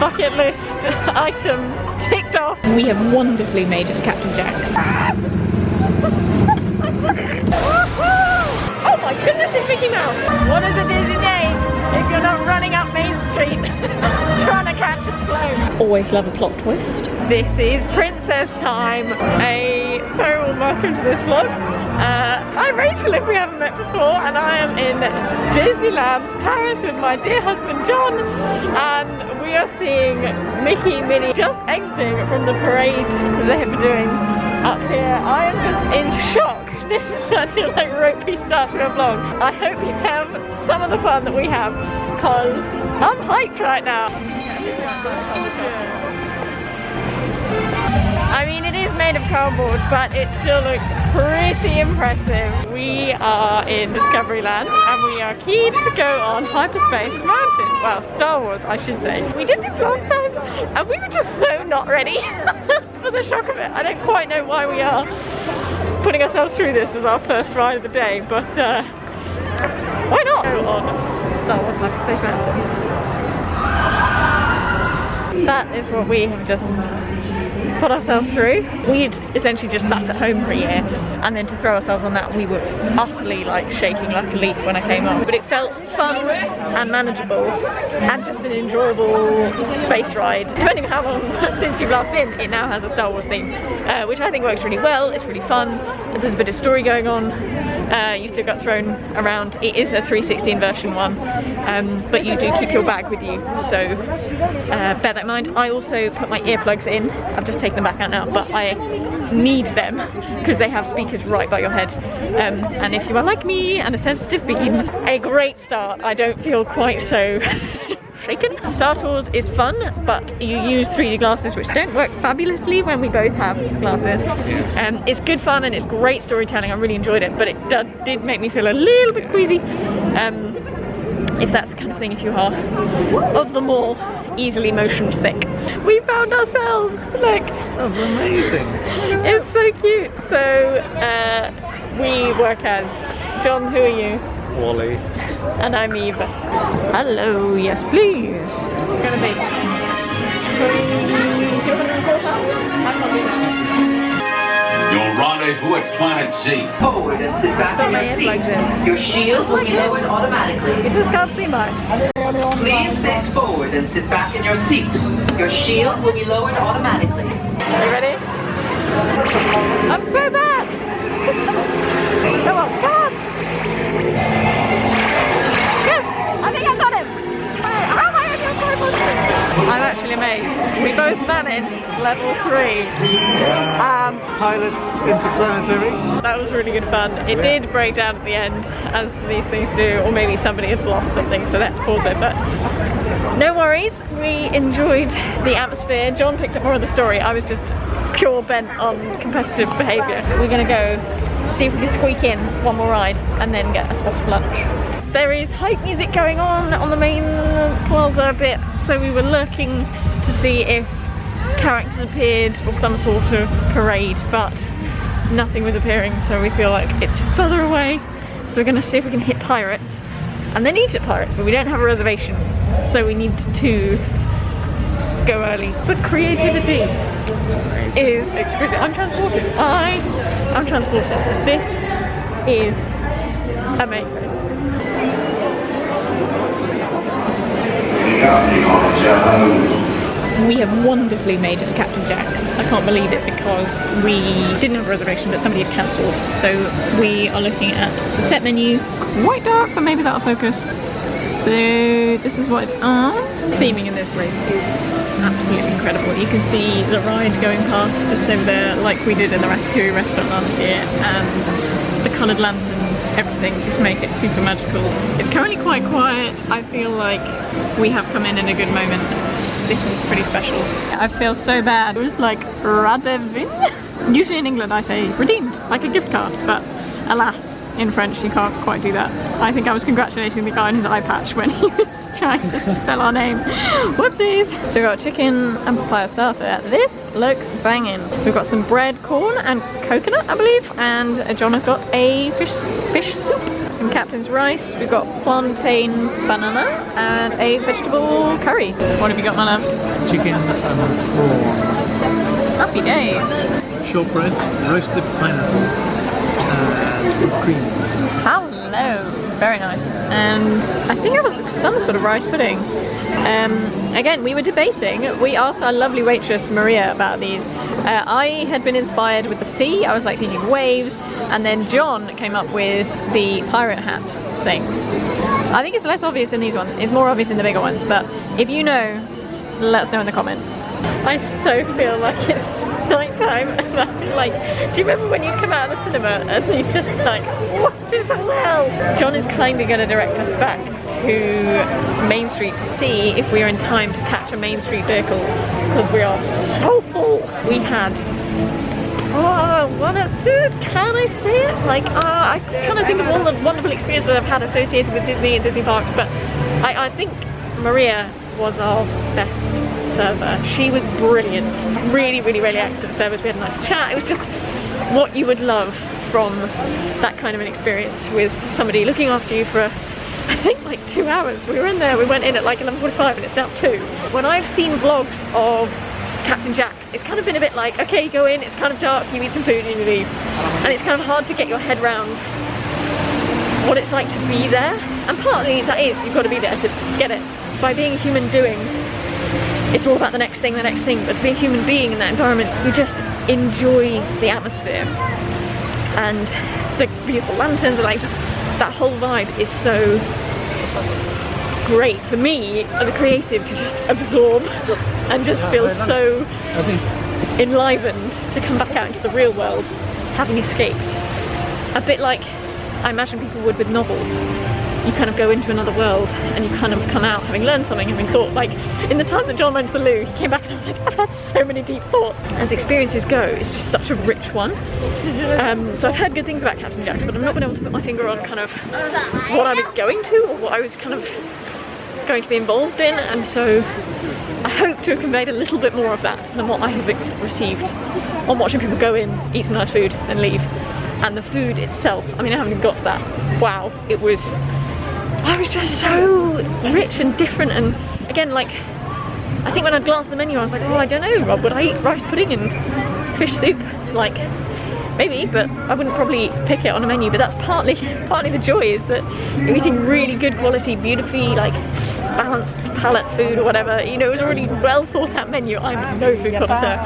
bucket list item ticked off. We have wonderfully made it to Captain Jack's. Oh my goodness, it's Mickey Mouse! What is a Disney day if you're not running up Main Street trying to catch a float? Always love a plot twist. This is princess time. A very warm welcome to this vlog. I'm Rachel if we haven't met before, and I am in Disneyland Paris with my dear husband John, and we are seeing Mickey and Minnie just exiting from the parade that they have been doing up here. I am just in shock. This is such a ropey start to a vlog. I hope you have some of the fun that we have, because I'm hyped right now. I mean, it is made of cardboard, but it still looks pretty impressive. We are in Discoveryland and we are keen to go on Hyperspace Mountain. Well, Star Wars, I should say. We did this last time and we were just so not ready for the shock of it. I don't quite know why we are putting ourselves through this as our first ride of the day, but why not? Go on Star Wars Hyperspace Mountain. That is what we have just put ourselves through. We'd essentially just sat at home for a year, and then to throw ourselves on that, we were utterly shaking like a leaf when I came off. But it felt fun and manageable and just an enjoyable space ride. Depending on how long since you've last been, it now has a Star Wars theme, which I think works really well. It's really fun. There's a bit of story going on. You still got thrown around. It is a 316 version one, but you do keep your bag with you, so bear that in mind. I also put my earplugs in. I've just taken them back out now, but I need them because they have speakers right by your head, and if you are like me and a sensitive bean, a great start. I don't feel quite so shaken. Star Tours is fun, but you use 3D glasses which don't work fabulously when we both have glasses. It's good fun and it's great storytelling. I really enjoyed it, but it did make me feel a little bit queasy. If that's the kind of thing, if you are of the more easily motion sick. We found ourselves, look. That's amazing. It's so cute. So we work as John, who are you? Wally. And I'm Eva. Hello, yes please. Gonna be 204 pounds? I can't do that. Your rendezvous at Planet Z. Forward and sit back in your seat. Your shield will be lowered automatically. You just can't see much. Please face forward and sit back in your seat. Your shield will be lowered automatically. Are you ready? I'm so bad! Come on, come on! Yes! I think I got him! How am I only on 500? I'm actually amazed. We both managed level 3. Pilot interplanetary. That was really good fun. It did break down at the end, as these things do, or maybe somebody had lost something, so they had to pause it, but no worries. We enjoyed the atmosphere. John picked up more of the story. I was just pure bent on competitive behaviour. We're gonna go see if we can squeak in one more ride and then get a spot of lunch. There is hype music going on the main plaza bit, so we were looking to see if characters appeared or some sort of parade, but nothing was appearing, so we feel like it's further away. So we're gonna see if we can hit Pirates, and they need to hit Pirates, but we don't have a reservation, so we need to go early. But creativity is exquisite. I'm transported. I'm transported. This is amazing. We have wonderfully made it to Captain Jack's. I can't believe it because we didn't have a reservation, but somebody had cancelled. So we are looking at the set menu. Quite dark, but maybe that'll focus. So this is what it's on. Theming in this place is absolutely incredible. You can see the ride going past just over there, like we did in the Ratatouille restaurant last year, and the coloured lanterns, everything just make it super magical. It's currently quite quiet. I feel like we have come in a good moment. This is pretty special. I feel so bad. It was like radevin. Usually in England I say redeemed, like a gift card, but alas, in French, you can't quite do that. I think I was congratulating the guy on his eye patch when he was trying to spell our name. Whoopsies! So we've got chicken and papaya starter. This looks banging. We've got some bread, corn and coconut, I believe, and John has got a fish soup. Some captain's rice. We've got plantain banana and a vegetable curry. What have you got, my love? Chicken and prawn. Happy days. Shortbread, roasted pineapple, and whipped cream. Hello. Very nice. And I think it was some sort of rice pudding. Again, we were debating. We asked our lovely waitress Maria about these. I had been inspired with the sea. I was like thinking waves, and then John came up with the pirate hat thing. I think it's less obvious in these ones. It's more obvious in the bigger ones, but if you know, let us know in the comments. I so feel like it's night time, and I feel like, do you remember when you come out of the cinema and you just like, what is the hell? John is kindly going to direct us back to Main Street to see if we are in time to catch a Main Street vehicle, because we are so full. We had, can I say it? Like, I kind of think of all the wonderful experiences I've had associated with Disney and Disney parks, but I think Maria was our best server. She was brilliant. Really, really, really excellent service. We had a nice chat. It was just what you would love from that kind of an experience with somebody looking after you for, I think, like 2 hours. We were in there, we went in at like 11:45 and it's now 2. When I've seen vlogs of Captain Jack's, it's kind of been a bit like, okay, you go in, it's kind of dark, you eat some food and you leave. And it's kind of hard to get your head around what it's like to be there. And partly that is, you've got to be there to get it. By being a human doing, it's all about the next thing, but to be a human being in that environment, you just enjoy the atmosphere. And the beautiful lanterns, and like just that whole vibe is so great for me as a creative to just absorb and just feel so enlivened to come back out into the real world, having escaped. A bit like I imagine people would with novels. You kind of go into another world and you kind of come out having learned something, having thought. Like in the time that John went to the loo, he came back and I was like, I've had so many deep thoughts. As experiences go, it's just such a rich one. So I've heard good things about Captain Jack's, but I've not been able to put my finger on kind of what I was going to, or what I was kind of going to be involved in, and so I hope to have conveyed a little bit more of that than what I have received on watching people go in, eat some nice food and leave. And the food itself, I mean, I haven't even got to that. Wow, it was just so rich and different. And again, like, I think when I glanced at the menu I was like, oh, I don't know, Rob, would I eat rice pudding and fish soup? Like, maybe, but I wouldn't probably pick it on a menu. But that's partly the joy, is that you're eating really good quality, beautifully like balanced palate food or whatever. You know, it was a really well thought out menu. I'm no food connoisseur,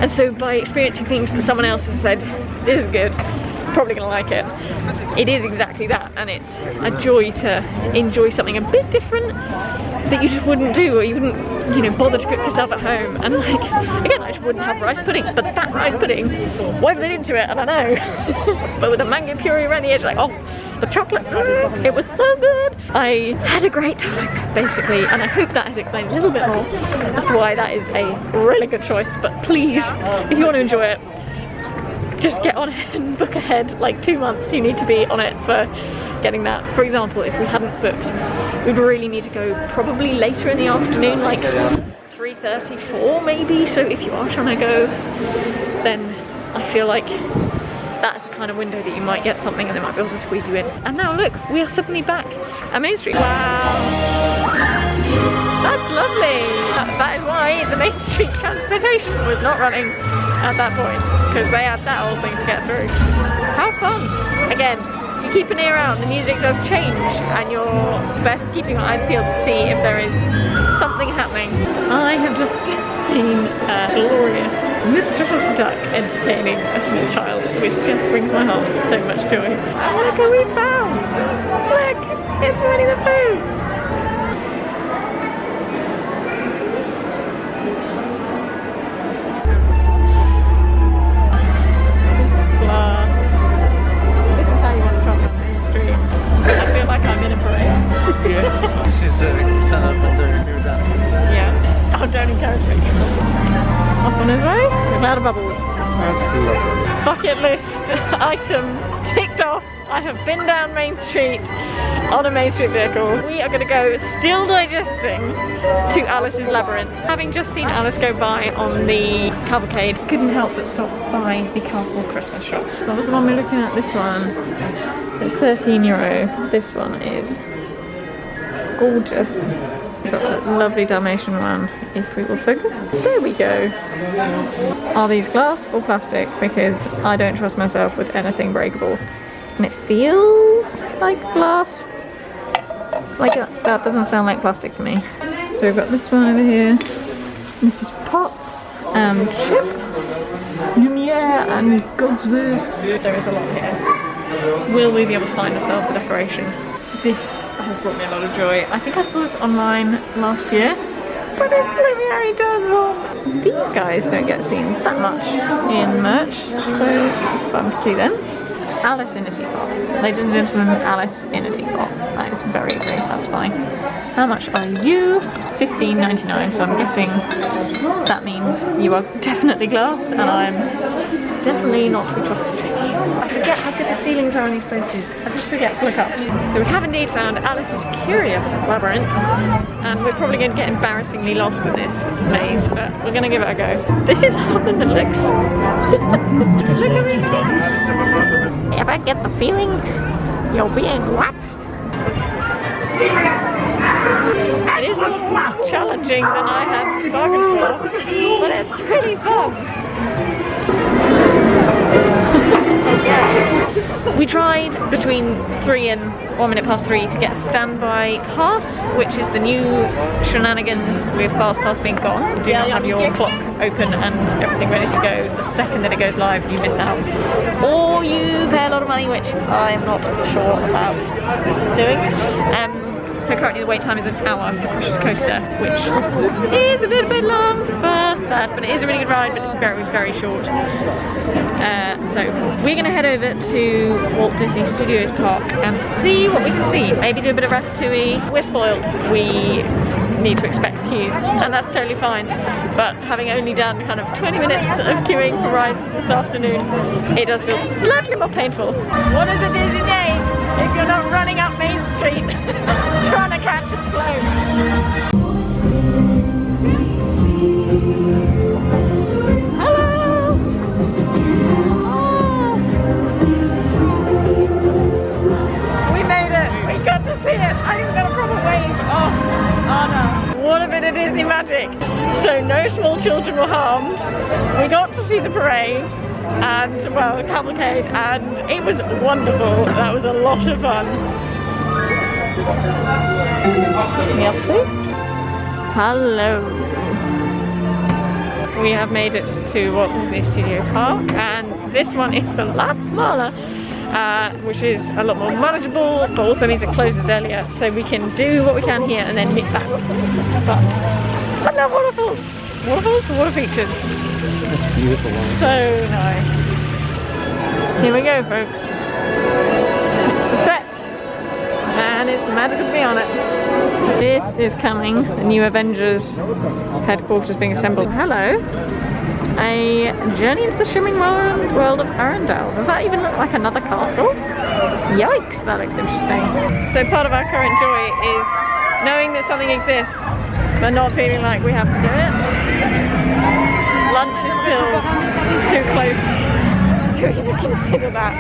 and so by experiencing things that someone else has said, this is good, probably gonna like it. It is exactly that, and it's a joy to enjoy something a bit different that you just wouldn't do, or you wouldn't, you know, bother to cook yourself at home. And like, again, I just wouldn't have rice pudding, but that rice pudding, whatever they did into it, I don't know. But with the mango puree around the edge, like, oh, the chocolate, it was so good. I had a great time, basically, and I hope that has explained a little bit more as to why that is a really good choice. But please, if you want to enjoy it, just get on it and book ahead, like 2 months. You need to be on it for getting that. For example, if we hadn't booked, we'd really need to go probably later in the afternoon, like 3:30, 4 maybe. So if you are trying to go, then I feel like that's the kind of window that you might get something and they might be able to squeeze you in. And now look, we are suddenly back at Main Street. Wow, that's lovely. That is why the Main Street transportation was not running at that point, because they had that whole thing to get through. How fun! Again, if you keep an ear out, the music does change, and you're best keeping your eyes peeled to see if there is something happening. I have just seen a glorious mischievous duck entertaining a small child, which just brings my heart so much joy. And look who we found! Look! It's Winnie the Pooh! Yes, she's stand up and do a dance. Yeah, oh, don't encourage me. Off on his way, with a cloud of bubbles. That's lovely. Bucket list item ticked off. I have been down Main Street on a Main Street vehicle. We are going to go, still digesting, to Alice's Labyrinth. Having just seen Alice go by on the cavalcade, couldn't help but stop by the Castle Christmas shop. So that was the one we're looking at. This one, it's €13. This one is gorgeous. Got that lovely Dalmatian one, if we will focus. There we go. Are these glass or plastic? Because I don't trust myself with anything breakable. And it feels like glass. Like that doesn't sound like plastic to me. So we've got this one over here. Mrs. Potts and Chip. Lumiere and Godswill. There is a lot here. Will we be able to find ourselves a decoration? This has brought me a lot of joy. I think I saw this online last year, but it's Lumiere Does. These guys don't get seen that much in merch, so it's fun to see them. Alice in a teapot. Ladies and gentlemen, Alice in a teapot. That is very, very satisfying. How much are you? $15.99, so I'm guessing that means you are definitely glass, and I'm definitely not to be trusted with you. I forget how good the ceilings are in these places. I just forget to look up. So we have indeed found Alice's Curious Labyrinth, and we're probably going to get embarrassingly lost in this maze, but we're going to give it a go. This is harder than it looks. Look at me guys. If I get the feeling you're being watched. It is more challenging than I had bargained for, but it's really fun. We tried between 3 and 3:01 to get a standby pass, which is the new shenanigans with Fast Pass being gone. Do not have your clock open and everything ready to go. The second that it goes live, you miss out. Or you pay a lot of money, which I'm not sure about doing. So currently the wait time is an hour for Crush's Coaster, which is a little bit long for that, but it is a really good ride, but it's very, very short. So we're going to head over to Walt Disney Studios Park and see what we can see. Maybe do a bit of Ratatouille. We're spoiled. We need to expect queues, and that's totally fine. But having only done kind of 20 minutes of queuing for rides this afternoon, it does feel slightly more painful. What is a Disney day if you're not running up Main Street trying to catch a float? Hello! Oh. We made it! We got to see it! I even got a proper wave! Oh no! What a bit of Disney magic! So no small children were harmed. We got to see the parade and, well, the cavalcade, and it was wonderful. That was a lot of fun. Merci. Hello. We have made it to Walt Disney Studio Park, and this one is a lot smaller, which is a lot more manageable, but also means it closes earlier, so we can do what we can here and then nip back. But I love waterfalls. Waterfalls or water features? That's beautiful. So nice. Here we go, folks. It's a set, and it's magical to be on it. This is coming. The new Avengers headquarters being assembled. Hello. A journey into the shimmering world of Arendelle. Does that even look like another castle? Yikes, that looks interesting. So part of our current joy is knowing that something exists, but not feeling like we have to do it. Lunch is still too close to even consider that.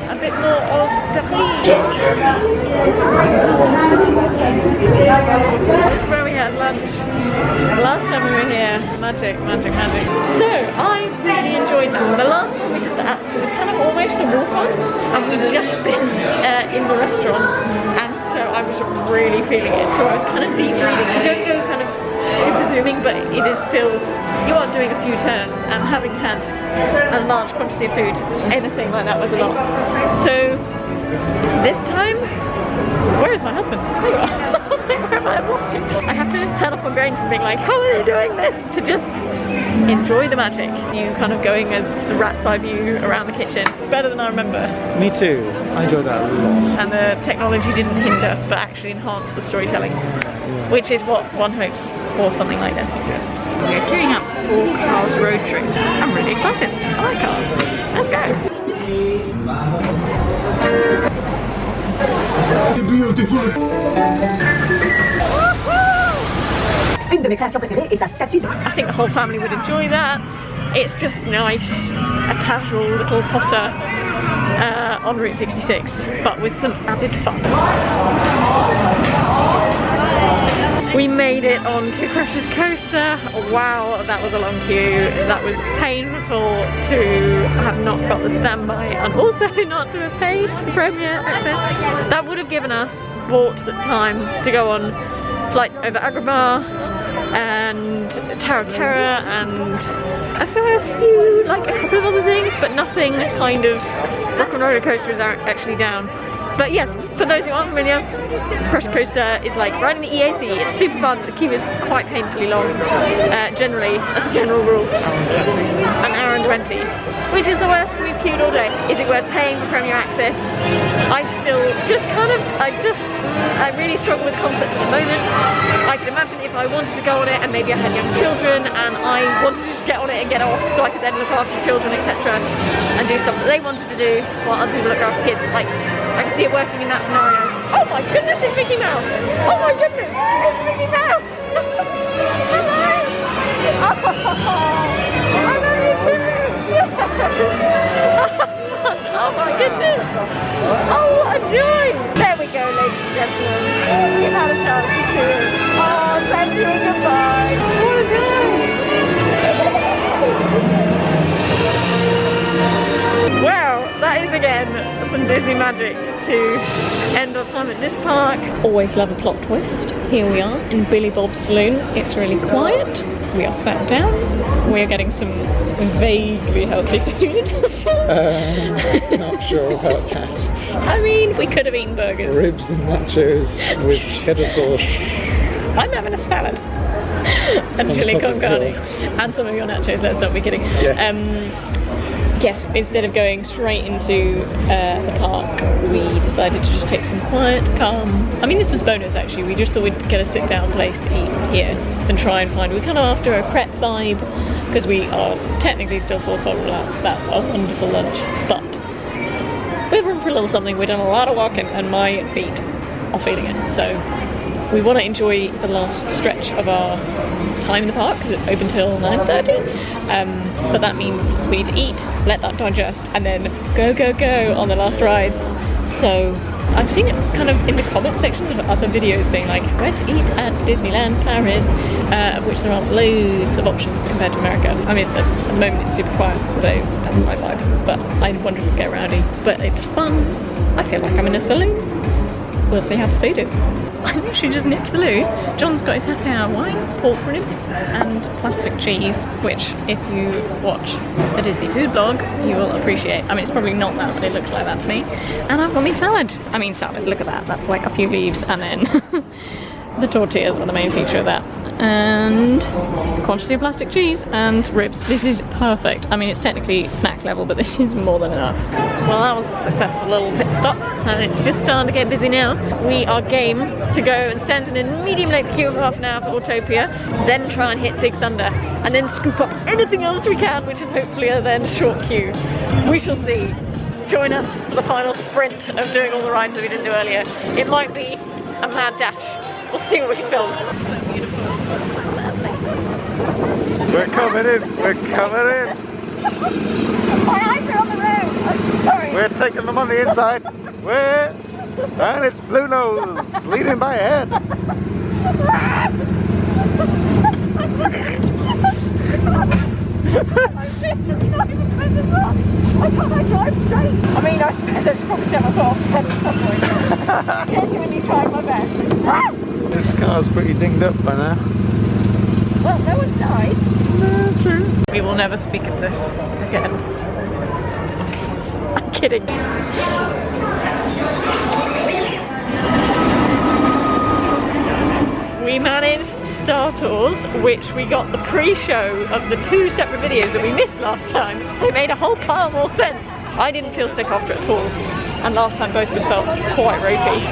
A bit more of the This is where we had lunch last time we were here. Magic, magic, magic. So I really enjoyed that. The last time we did that, it was kind of almost a walk on, and we'd just been in the restaurant, and so I was really feeling it. So I was kind of deep breathing. You don't go kind of super zooming, but it is still, you are doing a few turns, and having had a large quantity of food, anything like that was a lot. So this time, where is my husband? There you are. I was like, where have I lost you? I have to just turn off my brain from being like, how are you doing this? To just enjoy the magic. You kind of going as the rat's eye view around the kitchen. Better than I remember. Me too. I enjoyed that a lot. And the technology didn't hinder, but actually enhanced the storytelling, which is what one hopes for something like this. We're queuing up for Cars road trip. I'm really excited. I like cars. Let's go. Une de mes créations préférées est sa statue. I think the whole family would enjoy that. It's just nice, a casual little Potter on Route 66, but with some added fun. We made it onto Crash's coaster. Wow, that was a long queue. That was painful to have not got the standby and also not to have paid for the Premier access. That would have given us Walt the time to go on flight over Agrabah and Tower of Terror and a few, like a couple of other things, but nothing kind of rock and roller coasters are actually down. But yes, for those who aren't familiar, Crash Coaster is like riding the EAC. It's super fun, but the queue is quite painfully long, generally, as a general rule. An hour and 20, which is the worst we've queued all day. Is it worth paying for Premier Access? I still I really struggle with concepts at the moment. I can imagine if I wanted to go on it and maybe I had young children and I wanted to just get on it and get off so I could then look after children, etc. and do stuff that they wanted to do while other people look after kids. Like, I can see it working in that scenario. Oh my goodness, it's Mickey Mouse! Oh my goodness, it's Mickey Mouse! Hello! Oh, I love you too! Oh my goodness! Oh, what a joy! There we go, ladies and gentlemen. We've had a chance to do it. Oh, thank you and goodbye. What a joy! Wow, that is again some Disney magic to end our time at this park. Always love a plot twist. Here we are in Billybob's Saloon. It's really quiet. We are sat down. We are getting some vaguely healthy food. Not sure about that. I mean, we could have eaten burgers. Ribs and nachos with cheddar sauce. I'm having a salad. And chili con carne. And some of your nachos, let's not be kidding. Yes. Yes, instead of going straight into the park, we decided to just take some quiet, calm. I mean, this was bonus actually. We just thought we'd get a sit-down place to eat here and try and find. We're kind of after a prep vibe because we are technically still full from that wonderful lunch, but we have room for a little something. We've done a lot of walking and my feet are feeling it. So we want to enjoy the last stretch of our time in the park because it's open till 9:30. But that means we need to eat, let that digest, and then go on the last rides. So I've seen it kind of in the comment sections of other videos being like where to eat at Disneyland Paris, of which there aren't loads of options compared to America. I mean, at the moment it's super quiet, so that's my vibe. But I wonder if we get rowdy. But it's fun. I feel like I'm in a saloon. We'll see how the food is. I literally just nipped the loo. John's got his happy hour wine, pork ribs and plastic cheese, which if you watch the Disney food blog, you will appreciate. I mean, it's probably not that, but it looks like that to me. And I've got me salad. I mean salad, look at that. That's like a few leaves and then the tortillas are the main feature of that. And quantity of plastic cheese and ribs. This is perfect. I mean, it's technically snack level, but this is more than enough. Well, that was a successful little pit stop, and it's just starting to get busy now. We are game to go and stand in a medium length queue of half an hour for Autopia, then try and hit Big Thunder, and then scoop up anything else we can, which is hopefully a then short queue. We shall see. Join us for the final sprint of doing all the rides that we didn't do earlier. It might be a mad dash. We'll see what we can film. We're coming in, we're coming in. My eyes are on the road. I'm sorry. We're taking them on the inside. And it's Blue Nose leading by a head. Why can't I drive straight? I mean, I should probably set myself head at some point. Genuinely trying my best. This car's pretty dinged up by now. Well, no one's died. No, true. We will never speak of this again. I'm kidding. We managed Star Tours, which we got the pre-show of the 2 separate videos that we missed last time, so it made a whole pile more sense. I didn't feel sick after it at all, and last time both of us felt quite ropey.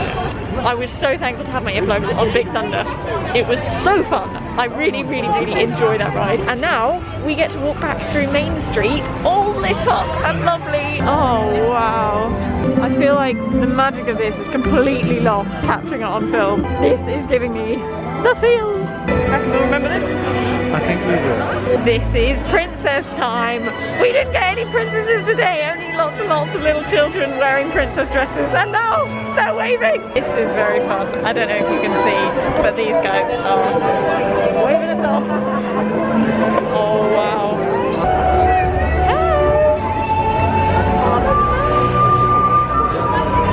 I was so thankful to have my earplugs on Big Thunder. It was so fun. I really enjoy that ride. And now we get to walk back through Main Street, all lit up and lovely. Oh wow. I feel like the magic of this is completely lost capturing it on film. This is giving me the feels. I can remember this. I think we will. This is princess time. We didn't get any princesses today, only lots and lots of little children wearing princess dresses, and now they're waving. This is very fun. I don't know if you can see, but these guys are waving us off. Oh wow.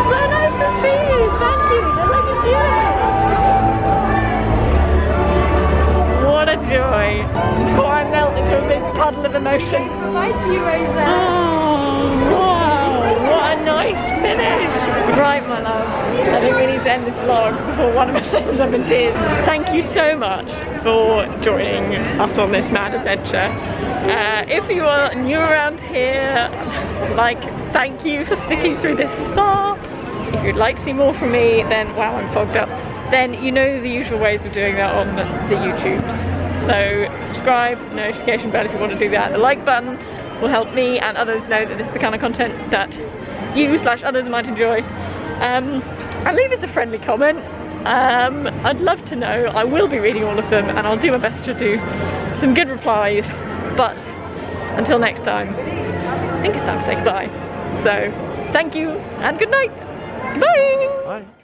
So nice to see you. Thank you. They're looking beautiful. What a joy. Before I melt into a big puddle of emotion. Bye to you, Rosa. Oh, wow. What a nice finish. Right, my love. I think we need to end this vlog before one of us ends up in tears. Thank you so much for joining us on this mad adventure. If you are new around here, like, thank you for sticking through this far. If you'd like to see more from me, then wow, I'm fogged up. Then you know the usual ways of doing that on the YouTubes. So subscribe, notification bell if you want to do that. The like button will help me and others know that this is the kind of content that you/others might enjoy. And leave us a friendly comment. I'd love to know. I will be reading all of them and I'll do my best to do some good replies. But until next time, I think it's time to say goodbye. So thank you and good night. Bye. Bye.